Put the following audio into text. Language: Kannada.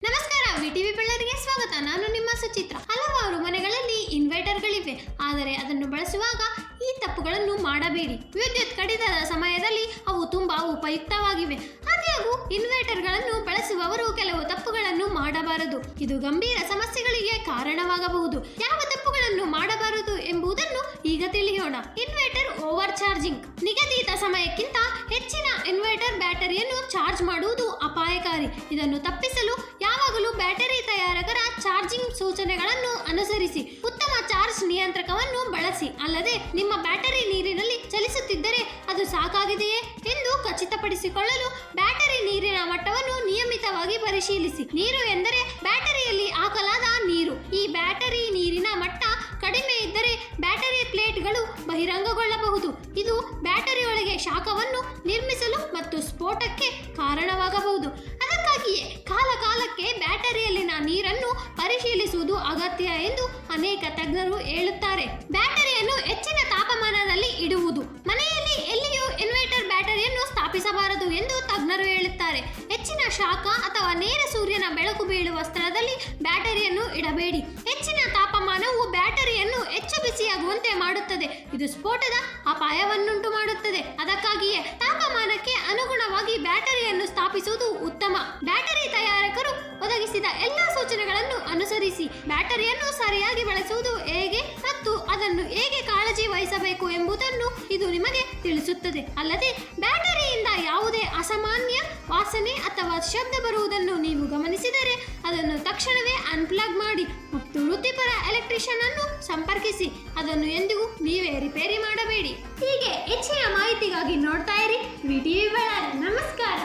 ನಮಸ್ಕಾರ, ವಿಟಿವಿ ಬೆಳ್ಳರಿಗೆ ಸ್ವಾಗತ. ನಾನು ನಿಮ್ಮ ಸುಚಿತ್ರ. ಹಲವಾರು ಮನೆಗಳಲ್ಲಿ ಇನ್ವರ್ಟರ್ಗಳಿವೆ, ಆದರೆ ಅದನ್ನು ಬಳಸುವಾಗ ಈ ತಪ್ಪುಗಳನ್ನು ಮಾಡಬೇಡಿ. ವಿದ್ಯುತ್ ಕಡಿತದ ಸಮಯದಲ್ಲಿ ಅವು ತುಂಬಾ ಉಪಯುಕ್ತವಾಗಿವೆ. ಆದಾಗ್ಯೂ ಇನ್ವರ್ಟರ್ಗಳನ್ನು ಬಳಸುವವರು ಕೆಲವು ತಪ್ಪುಗಳನ್ನು ಮಾಡಬಾರದು. ಇದು ಗಂಭೀರ ಸಮಸ್ಯೆಗಳಿಗೆ ಕಾರಣವಾಗಬಹುದು. ಯಾವ ತಪ್ಪುಗಳನ್ನು ಮಾಡಬಾರದು ಎಂಬುದನ್ನು ಈಗ ತಿಳಿಯೋಣ. Inverter over charging. ನಿಗದಿತ ಸಮಯಕ್ಕಿಂತ ಹೆಚ್ಚಿನ ಇನ್ವರ್ಟರ್ ಬ್ಯಾಟರಿಯನ್ನು ಚಾರ್ಜ್ ಮಾಡುವುದು ಅಪಾಯಕಾರಿ. ಇದನ್ನು ತಪ್ಪಿಸಲು ಯಾವಾಗಲೂ ಬ್ಯಾಟರಿ ತಯಾರಕರ ಚಾರ್ಜಿಂಗ್ ಸೂಚನೆಗಳನ್ನು ಅನುಸರಿಸಿ. ಉತ್ತಮ ಚಾರ್ಜ್ ನಿಯಂತ್ರಕವನ್ನು ಬಳಸಿ. ಅಲ್ಲದೆ ನಿಮ್ಮ ಬ್ಯಾಟರಿ ನೀರಿನಲ್ಲಿ ಚಲಿಸುತ್ತಿದ್ದರೆ ಅದು ಸಾಕಾಗಿದೆಯೇ ಎಂದು ಖಚಿತಪಡಿಸಿಕೊಳ್ಳಲು ಬ್ಯಾಟರಿ ನೀರಿನ ಮಟ್ಟವನ್ನು ನಿಯಮಿತವಾಗಿ ಪರಿಶೀಲಿಸಿ. ನೀರು ಎಂದರೆ ಬ್ಯಾಟರಿಯಲ್ಲಿ ಹಾಕಲಾದ ನೀರು. ಈ ಬ್ಯಾಟರಿ ನೀರಿನ ಮಟ್ಟ ಕಡಿಮೆ ಇದ್ದರೆ ಬ್ಯಾಟರಿ ಪ್ಲೇಟ್ಗಳು ಬಹಿರಂಗಗೊಳ್ಳಬಹುದು. ಇದು ಬ್ಯಾಟರಿಯೊಳಗೆ ಶಾಖವನ್ನು ನಿರ್ಮಿಸಲು ಮತ್ತು ಸ್ಫೋಟಕ್ಕೆ ಕಾರಣವಾಗಬಹುದು. ಅದಕ್ಕಾಗಿಯೇ ಕಾಲಕಾಲಕ್ಕೆ ಬ್ಯಾಟರಿಯಲ್ಲಿನ ನೀರನ್ನು ಪರಿಶೀಲಿಸುವುದು ಅಗತ್ಯ ಎಂದು ಅನೇಕ ತಜ್ಞರು ಹೇಳುತ್ತಾರೆ. ಬ್ಯಾಟರಿಯನ್ನು ಹೆಚ್ಚಿನ ತಾಪಮಾನದಲ್ಲಿ ಇಡುವುದು. ಮನೆಯಲ್ಲಿ ಎಲ್ಲಿಯೂ ಇನ್ವರ್ಟರ್ ಬ್ಯಾಟರಿಯನ್ನು ಸ್ಥಾಪಿಸಬಾರದು ಎಂದು ತಜ್ಞರು ಹೇಳುತ್ತಾರೆ. ಹೆಚ್ಚಿನ ಶಾಖ ಅಥವಾ ನೇರ ಸೂರ್ಯನ ಬೆಳಕು ಬೀಳುವ ಸ್ಥಳದಲ್ಲಿ ಬ್ಯಾಟರಿಯನ್ನು ಇಡಬೇಡಿ. ಹೆಚ್ಚಿನ ತಾಪಮಾನವು ಬ್ಯಾಟರಿಯನ್ನು ಹೆಚ್ಚು ಬಿಸಿಯಾಗುವಂತೆ ಮಾಡುತ್ತದೆ. ಇದು ಸ್ಫೋಟದ ಅಪಾಯವನ್ನುಂಟು ಮಾಡುತ್ತದೆ. ಅದಕ್ಕಾಗಿಯೇ ತಾಪಮಾನಕ್ಕೆ ಅನುಗುಣವಾಗಿ ಬ್ಯಾಟರಿಯನ್ನು ಸ್ಥಾಪಿಸುವುದು ಉತ್ತಮ. ಬ್ಯಾಟರಿ ತಯಾರಕರು ಒದಗಿಸಿದ ಎಲ್ಲಾ ಸೂಚನೆಗಳನ್ನು ಅನುಸರಿಸಿ. ಬ್ಯಾಟರಿಯನ್ನು ಸರಿಯಾಗಿ ಬಳಸುವುದು ಹೇಗೆ ಮತ್ತು ಅದನ್ನು ಹೇಗೆ ಕಾಳಜಿ ವಹಿಸಬೇಕು ಎಂಬುದನ್ನು ಇದು ನಿಮಗೆ ತಿಳಿಸುತ್ತದೆ. ಅಲ್ಲದೆ ಬ್ಯಾಟರಿಯಿಂದ ಯಾವುದೇ ಅಸಾಮಾನ್ಯ ವಾಸನೆ ಅಥವಾ ಶಬ್ದ ಬರುವುದನ್ನು ನೀವು ಗಮನಿಸಿದರೆ ಅದನ್ನು ತಕ್ಷಣವೇ ಅನ್ಪ್ಲಗ್ ಮಾಡಿ ಮತ್ತು ವೃತ್ತಿಪರ ಎಲೆಕ್ಟ್ರಿಷಿಯನ್ ಅನ್ನು ಸಂಪರ್ಕಿಸಿ. ಅದನ್ನು ಎಂದಿಗೂ ನೀವೇ ರಿಪೇರಿ ಮಾಡಬೇಡಿ. ಹೀಗೆ ಹೆಚ್ಚಿನ ಮಾಹಿತಿಗಾಗಿ ನೋಡ್ತಾ ಇರಿ ವಿಟಿವಿ ಬೆಳ್ಳಾರಿ. ನಮಸ್ಕಾರ.